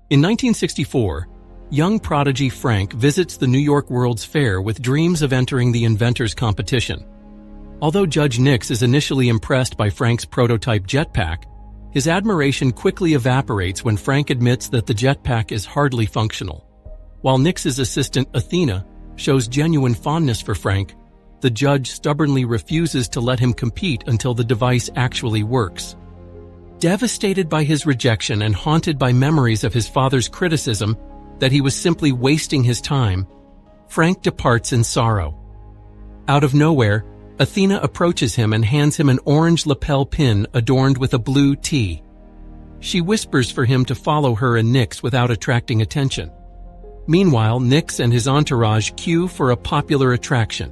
In 1964, young prodigy Frank visits the New York World's Fair with dreams of entering the inventors competition. Although Judge Nix is initially impressed by Frank's prototype jetpack, his admiration quickly evaporates when Frank admits that the jetpack is hardly functional. While Nix's assistant Athena shows genuine fondness for Frank, the judge stubbornly refuses to let him compete until the device actually works. Devastated by his rejection and haunted by memories of his father's criticism that he was simply wasting his time, Frank departs in sorrow. Out of nowhere, Athena approaches him and hands him an orange lapel pin adorned with a blue T. She whispers for him to follow her and Nix without attracting attention. Meanwhile, Nix and his entourage queue for a popular attraction.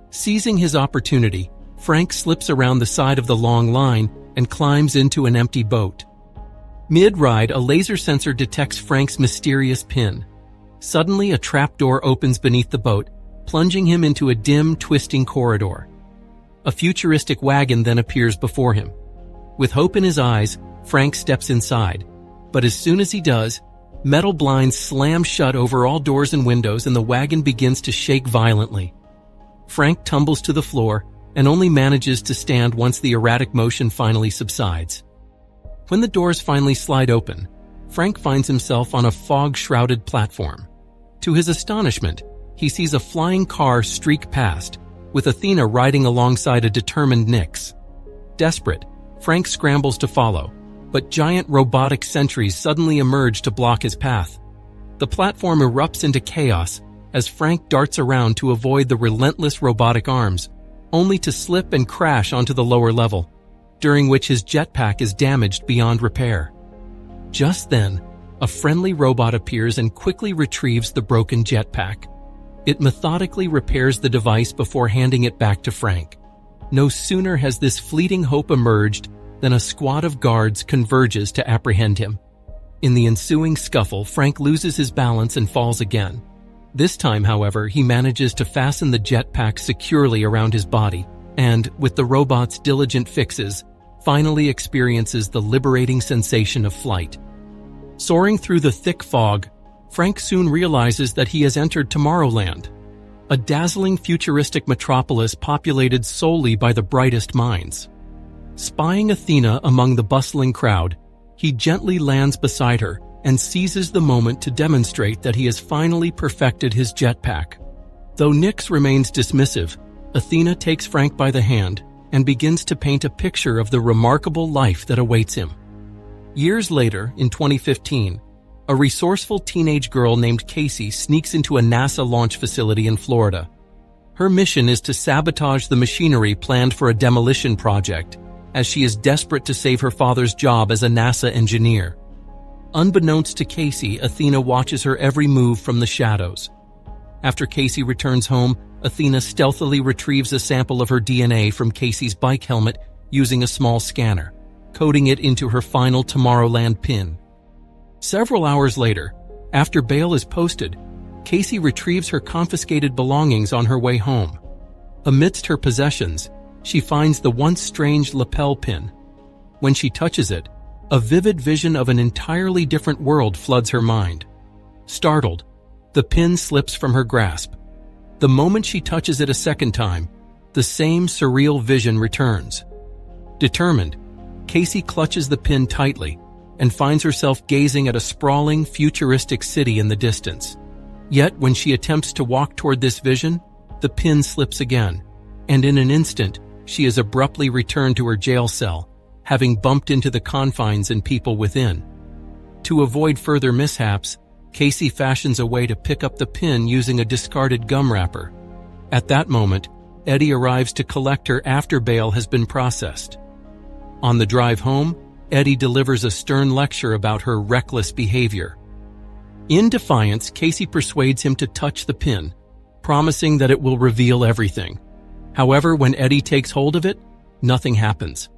Seizing his opportunity, Frank slips around the side of the long line and climbs into an empty boat. Mid-ride, a laser sensor detects Frank's mysterious pin. Suddenly, a trapdoor opens beneath the boat, plunging him into a dim, twisting corridor. A futuristic wagon then appears before him. With hope in his eyes, Frank steps inside. But as soon as he does, metal blinds slam shut over all doors and windows and the wagon begins to shake violently. Frank tumbles to the floor and only manages to stand once the erratic motion finally subsides. When the doors finally slide open, Frank finds himself on a fog-shrouded platform. To his astonishment, he sees a flying car streak past, with Athena riding alongside a determined Nix. Desperate, Frank scrambles to follow, but giant robotic sentries suddenly emerge to block his path. The platform erupts into chaos as Frank darts around to avoid the relentless robotic arms, only to slip and crash onto the lower level, during which his jetpack is damaged beyond repair. Just then, a friendly robot appears and quickly retrieves the broken jetpack. It methodically repairs the device before handing it back to Frank. No sooner has this fleeting hope emerged than a squad of guards converges to apprehend him. In the ensuing scuffle, Frank loses his balance and falls again. This time, however, he manages to fasten the jetpack securely around his body and, with the robot's diligent fixes, finally experiences the liberating sensation of flight. Soaring through the thick fog, Frank soon realizes that he has entered Tomorrowland, a dazzling futuristic metropolis populated solely by the brightest minds. Spying Athena among the bustling crowd, he gently lands beside her and seizes the moment to demonstrate that he has finally perfected his jetpack. Though Nix remains dismissive, Athena takes Frank by the hand and begins to paint a picture of the remarkable life that awaits him. Years later, in 2015, a resourceful teenage girl named Casey sneaks into a NASA launch facility in Florida. Her mission is to sabotage the machinery planned for a demolition project, as she is desperate to save her father's job as a NASA engineer. Unbeknownst to Casey, Athena watches her every move from the shadows. After Casey returns home, Athena stealthily retrieves a sample of her DNA from Casey's bike helmet using a small scanner, coding it into her final Tomorrowland pin. Several hours later, after bail is posted, Casey retrieves her confiscated belongings on her way home. Amidst her possessions, she finds the once strange lapel pin. When she touches it, a vivid vision of an entirely different world floods her mind. Startled, the pin slips from her grasp. The moment she touches it a second time, the same surreal vision returns. Determined, Casey clutches the pin tightly and finds herself gazing at a sprawling, futuristic city in the distance. Yet, when she attempts to walk toward this vision, the pin slips again, and in an instant, she is abruptly returned to her jail cell, having bumped into the confines and people within. To avoid further mishaps, Casey fashions a way to pick up the pin using a discarded gum wrapper. At that moment, Eddie arrives to collect her after bail has been processed. On the drive home, Eddie delivers a stern lecture about her reckless behavior. In defiance, Casey persuades him to touch the pin, promising that it will reveal everything. However, when Eddie takes hold of it, nothing happens.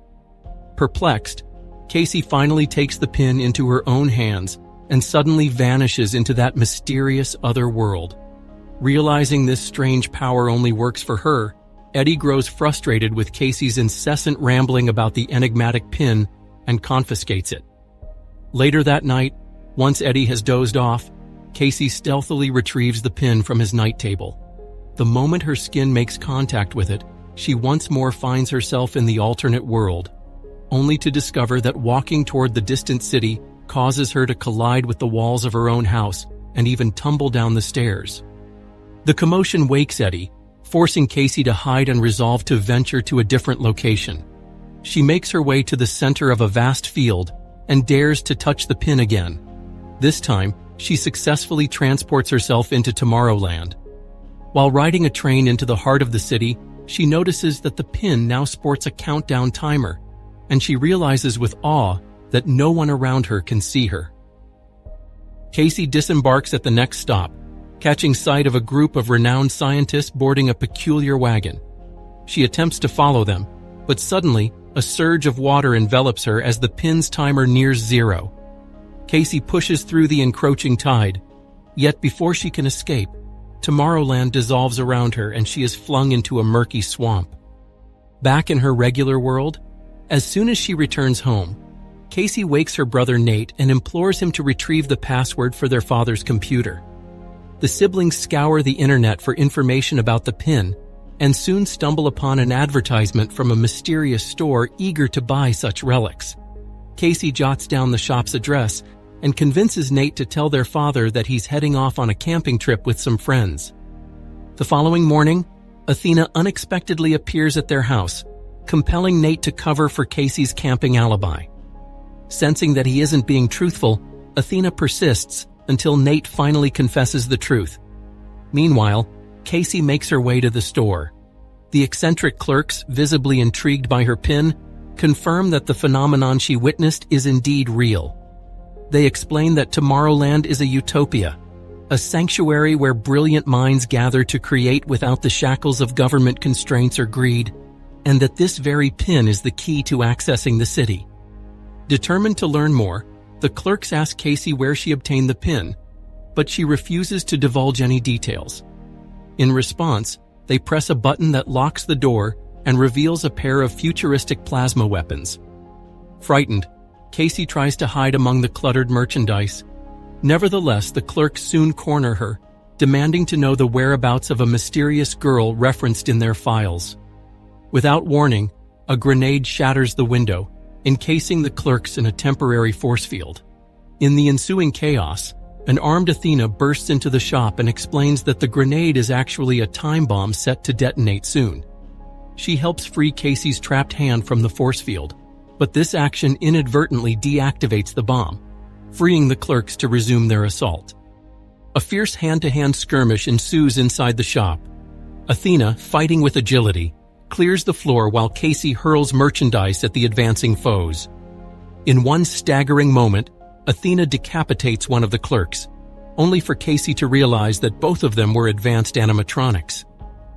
Perplexed, Casey finally takes the pin into her own hands and suddenly vanishes into that mysterious other world. Realizing this strange power only works for her, Eddie grows frustrated with Casey's incessant rambling about the enigmatic pin and confiscates it. Later that night, Once Eddie has dozed off, Casey stealthily retrieves the pin from his night table. The moment her skin makes contact with it, she once more finds herself in the alternate world, only to discover that walking toward the distant city causes her to collide with the walls of her own house and even tumble down the stairs. The commotion wakes Eddie, forcing Casey to hide and resolve to venture to a different location. She makes her way to the center of a vast field and dares to touch the pin again. This time, she successfully transports herself into Tomorrowland. While riding a train into the heart of the city, she notices that the pin now sports a countdown timer, and she realizes with awe that no one around her can see her. Casey disembarks at the next stop, catching sight of a group of renowned scientists boarding a peculiar wagon. She attempts to follow them, but suddenly, a surge of water envelops her as the pin's timer nears zero. Casey pushes through the encroaching tide, yet before she can escape, Tomorrowland dissolves around her and she is flung into a murky swamp. Back in her regular world, as soon as she returns home, Casey wakes her brother Nate and implores him to retrieve the password for their father's computer. The siblings scour the internet for information about the pin and soon stumble upon an advertisement from a mysterious store eager to buy such relics. Casey jots down the shop's address and convinces Nate to tell their father that he's heading off on a camping trip with some friends. The following morning, Athena unexpectedly appears at their house, compelling Nate to cover for Casey's camping alibi. Sensing that he isn't being truthful, Athena persists until Nate finally confesses the truth. Meanwhile, Casey makes her way to the store. The eccentric clerks, visibly intrigued by her pin, confirm that the phenomenon she witnessed is indeed real. They explain that Tomorrowland is a utopia, a sanctuary where brilliant minds gather to create without the shackles of government constraints or greed, and that this very pin is the key to accessing the city. Determined to learn more, the clerks ask Casey where she obtained the pin, but she refuses to divulge any details. In response, they press a button that locks the door and reveals a pair of futuristic plasma weapons. Frightened, Casey tries to hide among the cluttered merchandise. Nevertheless, the clerks soon corner her, demanding to know the whereabouts of a mysterious girl referenced in their files. Without warning, a grenade shatters the window, encasing the clerks in a temporary force field. In the ensuing chaos, an armed Athena bursts into the shop and explains that the grenade is actually a time bomb set to detonate soon. She helps free Casey's trapped hand from the force field, but this action inadvertently deactivates the bomb, freeing the clerks to resume their assault. A fierce hand-to-hand skirmish ensues inside the shop. Athena, fighting with agility, clears the floor while Casey hurls merchandise at the advancing foes. In one staggering moment, Athena decapitates one of the clerks, only for Casey to realize that both of them were advanced animatronics.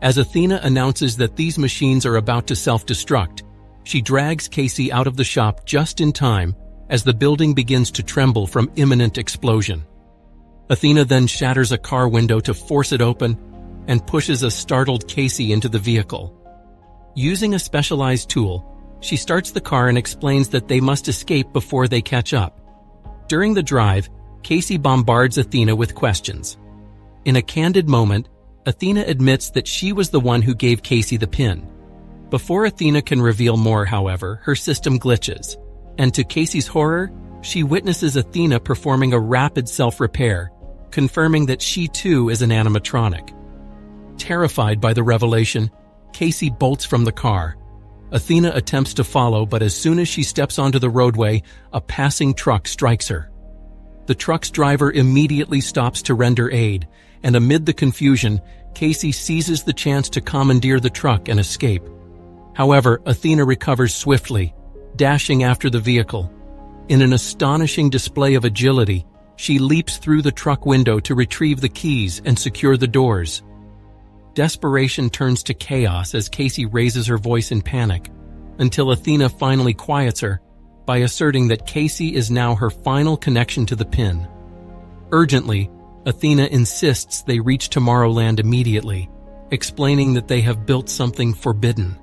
As Athena announces that these machines are about to self-destruct, she drags Casey out of the shop just in time as the building begins to tremble from imminent explosion. Athena then shatters a car window to force it open and pushes a startled Casey into the vehicle. Using a specialized tool, she starts the car and explains that they must escape before they catch up. During the drive, Casey bombards Athena with questions. In a candid moment, Athena admits that she was the one who gave Casey the pin. Before Athena can reveal more, however, her system glitches, and to Casey's horror, she witnesses Athena performing a rapid self-repair, confirming that she too is an animatronic. Terrified by the revelation, Casey bolts from the car. Athena attempts to follow, but as soon as she steps onto the roadway, a passing truck strikes her. The truck's driver immediately stops to render aid, and amid the confusion, Casey seizes the chance to commandeer the truck and escape. However, Athena recovers swiftly, dashing after the vehicle. In an astonishing display of agility, she leaps through the truck window to retrieve the keys and secure the doors. Desperation turns to chaos as Casey raises her voice in panic, until Athena finally quiets her by asserting that Casey is now her final connection to the pin. Urgently, Athena insists they reach Tomorrowland immediately, explaining that they have built something forbidden.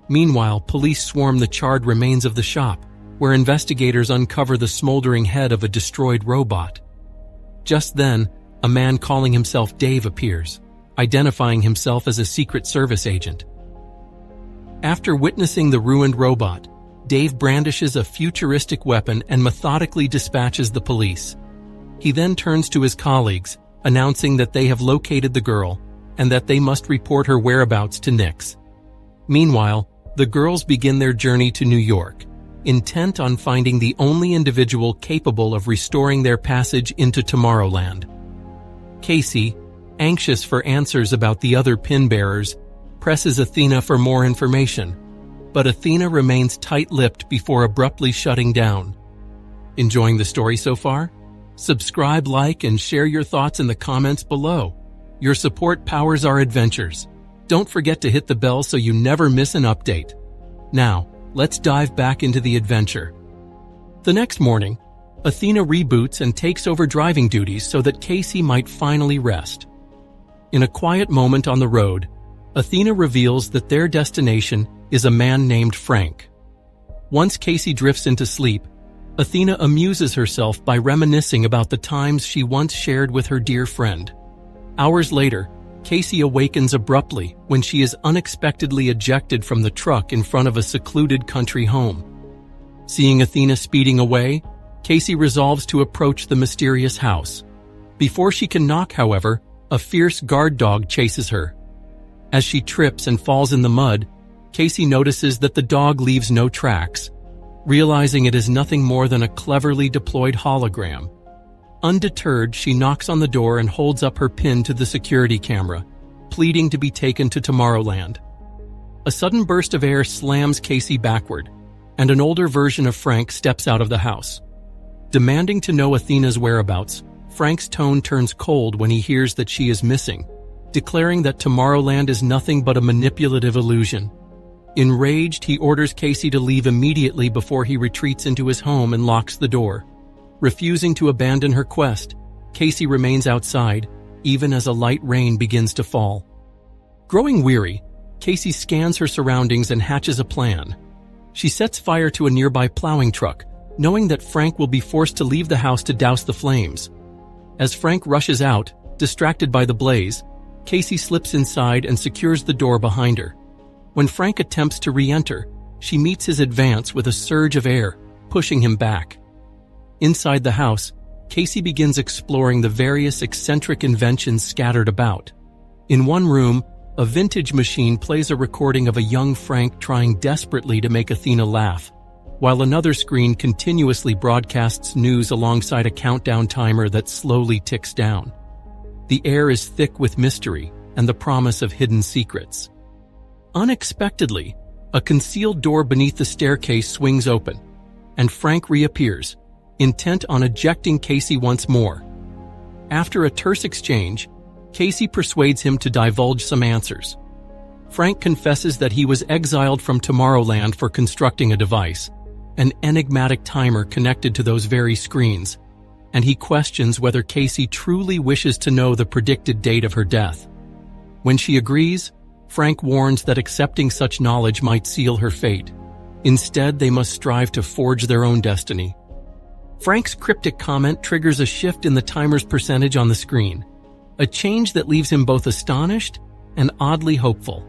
Meanwhile, police swarm the charred remains of the shop, where investigators uncover the smoldering head of a destroyed robot. Just then, a man calling himself Dave appears, identifying himself as a Secret Service agent. After witnessing the ruined robot, Dave brandishes a futuristic weapon and methodically dispatches the police. He then turns to his colleagues, announcing that they have located the girl and that they must report her whereabouts to Nix. Meanwhile, the girls begin their journey to New York, intent on finding the only individual capable of restoring their passage into Tomorrowland. Casey, anxious for answers about the other pin-bearers, presses Athena for more information, but Athena remains tight-lipped before abruptly shutting down. Enjoying the story so far? Subscribe, like, and share your thoughts in the comments below. Your support powers our adventures. Don't forget to hit the bell so you never miss an update. Now, let's dive back into the adventure. The next morning, Athena reboots and takes over driving duties so that Casey might finally rest. In a quiet moment on the road, Athena reveals that their destination is a man named Frank. Once Casey drifts into sleep, Athena amuses herself by reminiscing about the times she once shared with her dear friend. Hours later, Casey awakens abruptly when she is unexpectedly ejected from the truck in front of a secluded country home. Seeing Athena speeding away, Casey resolves to approach the mysterious house. Before she can knock, however, a fierce guard dog chases her. As she trips and falls in the mud, Casey notices that the dog leaves no tracks, realizing it is nothing more than a cleverly deployed hologram. Undeterred, she knocks on the door and holds up her pin to the security camera, pleading to be taken to Tomorrowland. A sudden burst of air slams Casey backward, and an older version of Frank steps out of the house. Demanding to know Athena's whereabouts, Frank's tone turns cold when he hears that she is missing, declaring that Tomorrowland is nothing but a manipulative illusion. Enraged, he orders Casey to leave immediately before he retreats into his home and locks the door. Refusing to abandon her quest, Casey remains outside, even as a light rain begins to fall. Growing weary, Casey scans her surroundings and hatches a plan. She sets fire to a nearby plowing truck, knowing that Frank will be forced to leave the house to douse the flames. As Frank rushes out, distracted by the blaze, Casey slips inside and secures the door behind her. When Frank attempts to re-enter, she meets his advance with a surge of air, pushing him back. Inside the house, Casey begins exploring the various eccentric inventions scattered about. In one room, a vintage machine plays a recording of a young Frank trying desperately to make Athena laugh, while another screen continuously broadcasts news alongside a countdown timer that slowly ticks down. The air is thick with mystery and the promise of hidden secrets. Unexpectedly, a concealed door beneath the staircase swings open, and Frank reappears, intent on ejecting Casey once more. After a terse exchange, Casey persuades him to divulge some answers. Frank confesses that he was exiled from Tomorrowland for constructing a device, an enigmatic timer connected to those very screens, and he questions whether Casey truly wishes to know the predicted date of her death. When she agrees, Frank warns that accepting such knowledge might seal her fate. Instead, they must strive to forge their own destiny. Frank's cryptic comment triggers a shift in the timer's percentage on the screen, a change that leaves him both astonished and oddly hopeful.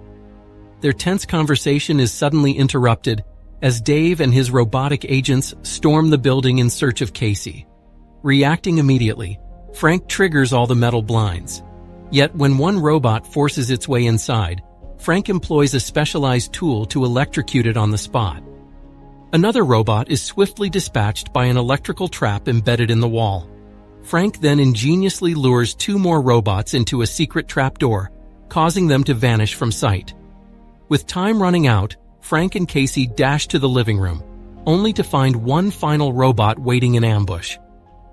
Their tense conversation is suddenly interrupted as Dave and his robotic agents storm the building in search of Casey. Reacting immediately, Frank triggers all the metal blinds. Yet when one robot forces its way inside, Frank employs a specialized tool to electrocute it on the spot. Another robot is swiftly dispatched by an electrical trap embedded in the wall. Frank then ingeniously lures two more robots into a secret trapdoor, causing them to vanish from sight. With time running out, Frank and Casey dash to the living room, only to find one final robot waiting in ambush.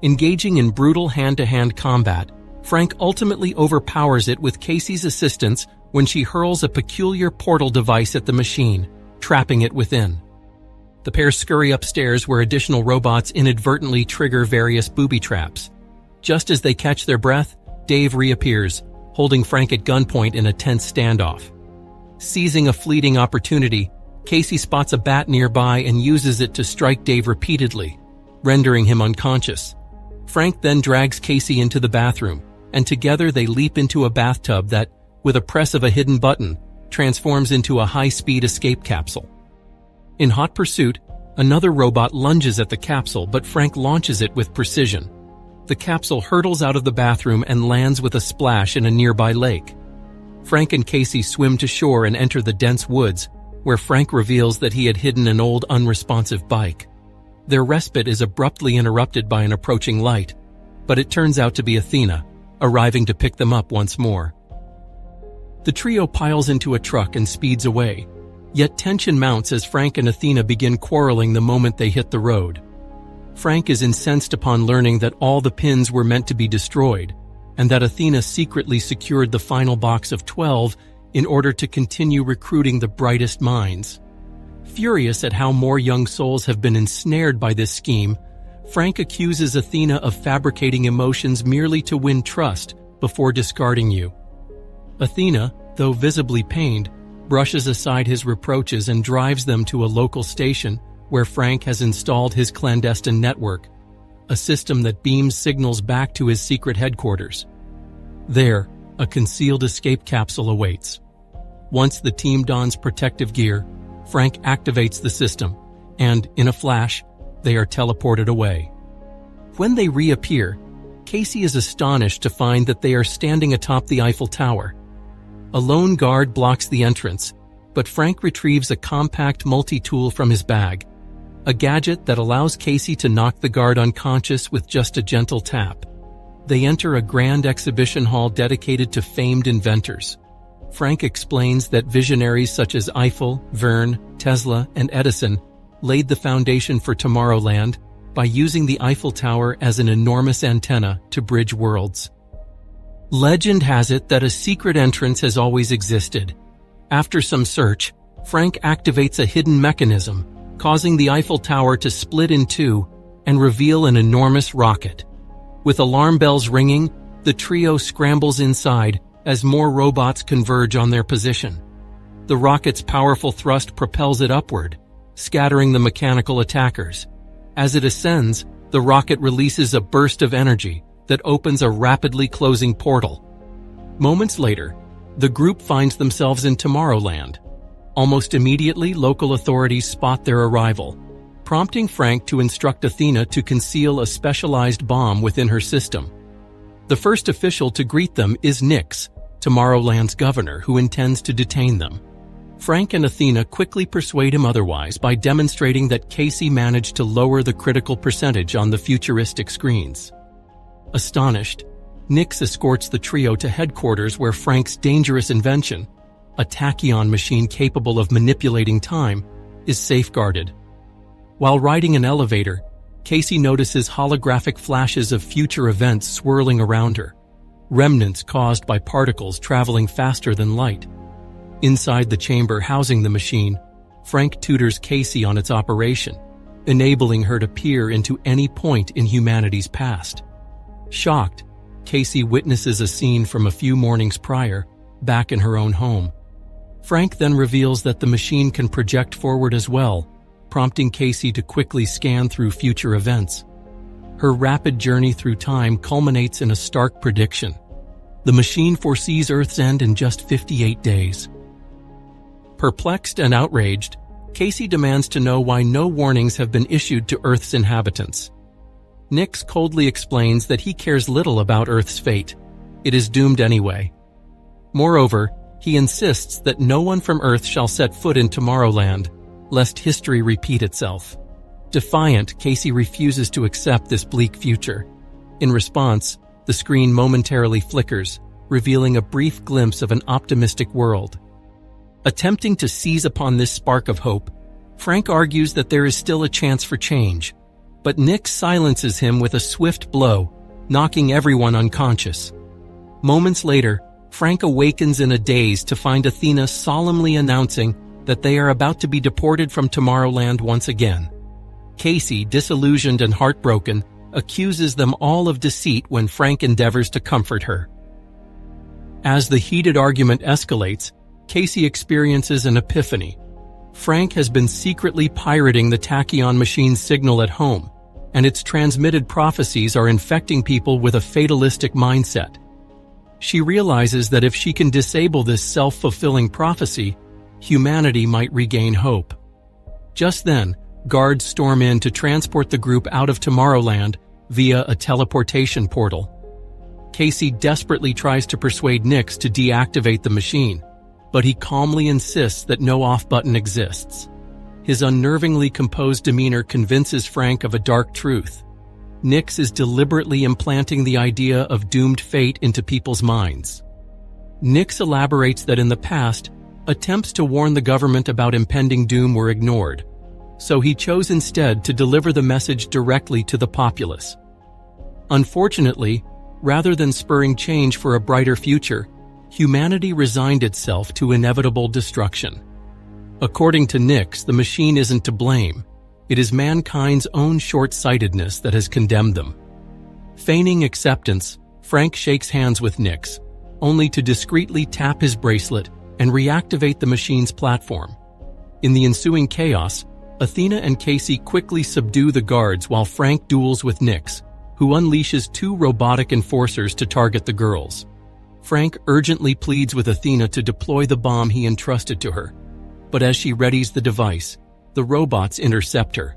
Engaging in brutal hand-to-hand combat, Frank ultimately overpowers it with Casey's assistance when she hurls a peculiar portal device at the machine, trapping it within. The pair scurry upstairs where additional robots inadvertently trigger various booby traps. Just as they catch their breath, Dave reappears, holding Frank at gunpoint in a tense standoff. Seizing a fleeting opportunity, Casey spots a bat nearby and uses it to strike Dave repeatedly, rendering him unconscious. Frank then drags Casey into the bathroom, and together they leap into a bathtub that, with a press of a hidden button, transforms into a high-speed escape capsule. In hot pursuit, another robot lunges at the capsule, but Frank launches it with precision. The capsule hurtles out of the bathroom and lands with a splash in a nearby lake. Frank and Casey swim to shore and enter the dense woods, where Frank reveals that he had hidden an old unresponsive bike. Their respite is abruptly interrupted by an approaching light, but it turns out to be Athena, arriving to pick them up once more. The trio piles into a truck and speeds away, yet tension mounts as Frank and Athena begin quarreling the moment they hit the road. Frank is incensed upon learning that all the pins were meant to be destroyed, and that Athena secretly secured the final box of 12 in order to continue recruiting the brightest minds. Furious at how more young souls have been ensnared by this scheme, Frank accuses Athena of fabricating emotions merely to win trust before discarding you. Athena, though visibly pained, brushes aside his reproaches and drives them to a local station where Frank has installed his clandestine network, a system that beams signals back to his secret headquarters. There, a concealed escape capsule awaits. Once the team dons protective gear, Frank activates the system, and, in a flash, they are teleported away. When they reappear, Casey is astonished to find that they are standing atop the Eiffel Tower. A lone guard blocks the entrance, but Frank retrieves a compact multi-tool from his bag, a gadget that allows Casey to knock the guard unconscious with just a gentle tap. They enter a grand exhibition hall dedicated to famed inventors. Frank explains that visionaries such as Eiffel, Verne, Tesla, and Edison laid the foundation for Tomorrowland by using the Eiffel Tower as an enormous antenna to bridge worlds. Legend has it that a secret entrance has always existed. After some search, Frank activates a hidden mechanism, causing the Eiffel Tower to split in two and reveal an enormous rocket. With alarm bells ringing, the trio scrambles inside as more robots converge on their position. The rocket's powerful thrust propels it upward, scattering the mechanical attackers. As it ascends, the rocket releases a burst of energy that opens a rapidly closing portal. Moments later, the group finds themselves in Tomorrowland. Almost immediately, local authorities spot their arrival, prompting Frank to instruct Athena to conceal a specialized bomb within her system. The first official to greet them is Nix, Tomorrowland's governor, who intends to detain them. Frank and Athena quickly persuade him otherwise by demonstrating that Casey managed to lower the critical percentage on the futuristic screens. Astonished, Nix escorts the trio to headquarters where Frank's dangerous invention, a tachyon machine capable of manipulating time, is safeguarded. While riding an elevator, Casey notices holographic flashes of future events swirling around her, remnants caused by particles traveling faster than light. Inside the chamber housing the machine, Frank tutors Casey on its operation, enabling her to peer into any point in humanity's past. Shocked, Casey witnesses a scene from a few mornings prior, back in her own home. Frank then reveals that the machine can project forward as well, prompting Casey to quickly scan through future events. Her rapid journey through time culminates in a stark prediction. The machine foresees Earth's end in just 58 days. Perplexed and outraged, Casey demands to know why no warnings have been issued to Earth's inhabitants. Nix coldly explains that he cares little about Earth's fate. It is doomed anyway. Moreover, he insists that no one from Earth shall set foot in Tomorrowland, lest history repeat itself. Defiant, Casey refuses to accept this bleak future. In response, the screen momentarily flickers, revealing a brief glimpse of an optimistic world. Attempting to seize upon this spark of hope, Frank argues that there is still a chance for change, but Nix silences him with a swift blow, knocking everyone unconscious. Moments later, Frank awakens in a daze to find Athena solemnly announcing that they are about to be deported from Tomorrowland once again. Casey, disillusioned and heartbroken, accuses them all of deceit when Frank endeavors to comfort her. As the heated argument escalates, Casey experiences an epiphany. Frank has been secretly pirating the tachyon machine's signal at home, and its transmitted prophecies are infecting people with a fatalistic mindset. She realizes that if she can disable this self-fulfilling prophecy, humanity might regain hope. Just then, guards storm in to transport the group out of Tomorrowland via a teleportation portal. Casey desperately tries to persuade Nix to deactivate the machine, but he calmly insists that no off button exists. His unnervingly composed demeanor convinces Frank of a dark truth. Nix is deliberately implanting the idea of doomed fate into people's minds. Nix elaborates that in the past, attempts to warn the government about impending doom were ignored, so he chose instead to deliver the message directly to the populace. Unfortunately, rather than spurring change for a brighter future, humanity resigned itself to inevitable destruction. According to Nix, the machine isn't to blame. It is mankind's own short-sightedness that has condemned them. Feigning acceptance, Frank shakes hands with Nix, only to discreetly tap his bracelet and reactivate the machine's platform. In the ensuing chaos, Athena and Casey quickly subdue the guards while Frank duels with Nix, who unleashes 2 robotic enforcers to target the girls. Frank urgently pleads with Athena to deploy the bomb he entrusted to her, but as she readies the device, the robots intercept her.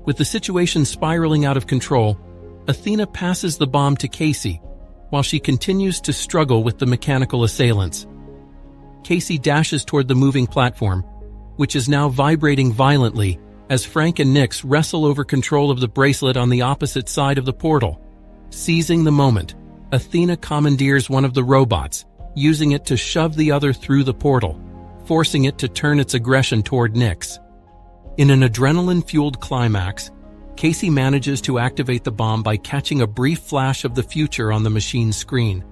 With the situation spiraling out of control, Athena passes the bomb to Casey, while she continues to struggle with the mechanical assailants. Casey dashes toward the moving platform, which is now vibrating violently as Frank and Nix wrestle over control of the bracelet on the opposite side of the portal. Seizing the moment, Athena commandeers one of the robots, using it to shove the other through the portal, forcing it to turn its aggression toward Nix. In an adrenaline-fueled climax, Casey manages to activate the bomb by catching a brief flash of the future on the machine's screen.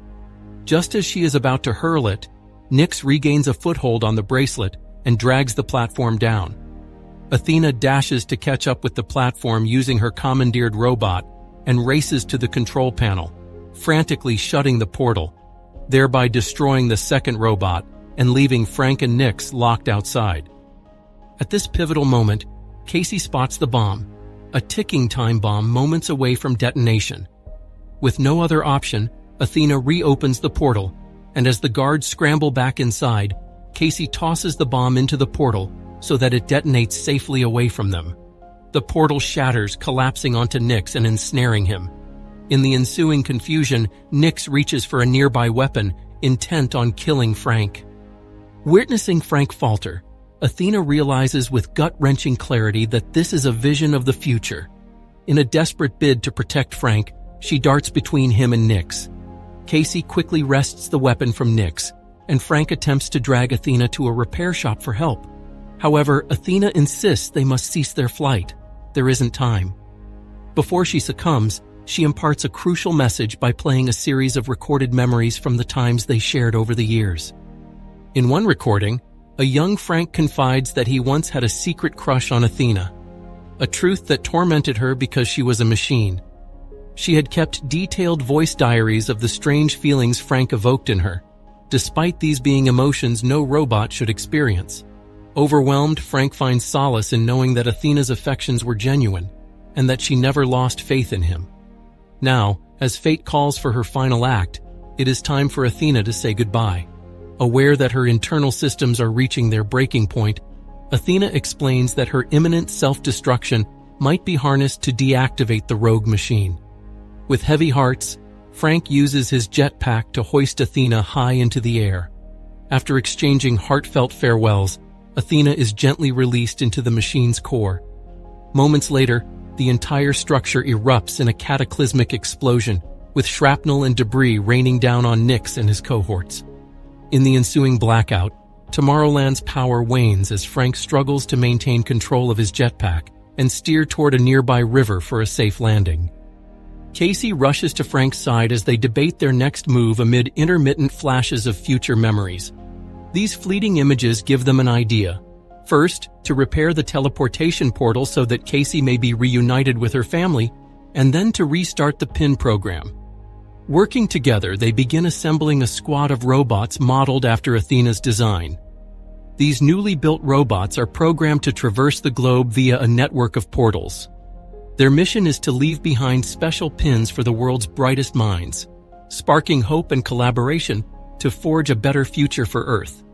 Just as she is about to hurl it, Nix regains a foothold on the bracelet and drags the platform down. Athena dashes to catch up with the platform using her commandeered robot and races to the control panel, frantically shutting the portal, thereby destroying the second robot and leaving Frank and Nix locked outside. At this pivotal moment, Casey spots the bomb, a ticking time bomb moments away from detonation. With no other option, Athena reopens the portal, and as the guards scramble back inside, Casey tosses the bomb into the portal so that it detonates safely away from them. The portal shatters, collapsing onto Nix and ensnaring him. In the ensuing confusion, Nix reaches for a nearby weapon, intent on killing Frank. Witnessing Frank falter, Athena realizes with gut-wrenching clarity that this is a vision of the future. In a desperate bid to protect Frank, she darts between him and Nix. Casey quickly wrests the weapon from Nix, and Frank attempts to drag Athena to a repair shop for help. However, Athena insists they must cease their flight. There isn't time. Before she succumbs, she imparts a crucial message by playing a series of recorded memories from the times they shared over the years. In one recording, a young Frank confides that he once had a secret crush on Athena, a truth that tormented her because she was a machine. She had kept detailed voice diaries of the strange feelings Frank evoked in her, despite these being emotions no robot should experience. Overwhelmed, Frank finds solace in knowing that Athena's affections were genuine, and that she never lost faith in him. Now, as fate calls for her final act, it is time for Athena to say goodbye. Aware that her internal systems are reaching their breaking point, Athena explains that her imminent self-destruction might be harnessed to deactivate the rogue machine. With heavy hearts, Frank uses his jetpack to hoist Athena high into the air. After exchanging heartfelt farewells, Athena is gently released into the machine's core. Moments later, the entire structure erupts in a cataclysmic explosion, with shrapnel and debris raining down on Nix and his cohorts. In the ensuing blackout, Tomorrowland's power wanes as Frank struggles to maintain control of his jetpack and steer toward a nearby river for a safe landing. Casey rushes to Frank's side as they debate their next move amid intermittent flashes of future memories. These fleeting images give them an idea. First, to repair the teleportation portal so that Casey may be reunited with her family, and then to restart the PIN program. Working together, they begin assembling a squad of robots modeled after Athena's design. These newly built robots are programmed to traverse the globe via a network of portals. Their mission is to leave behind special pins for the world's brightest minds, sparking hope and collaboration to forge a better future for Earth.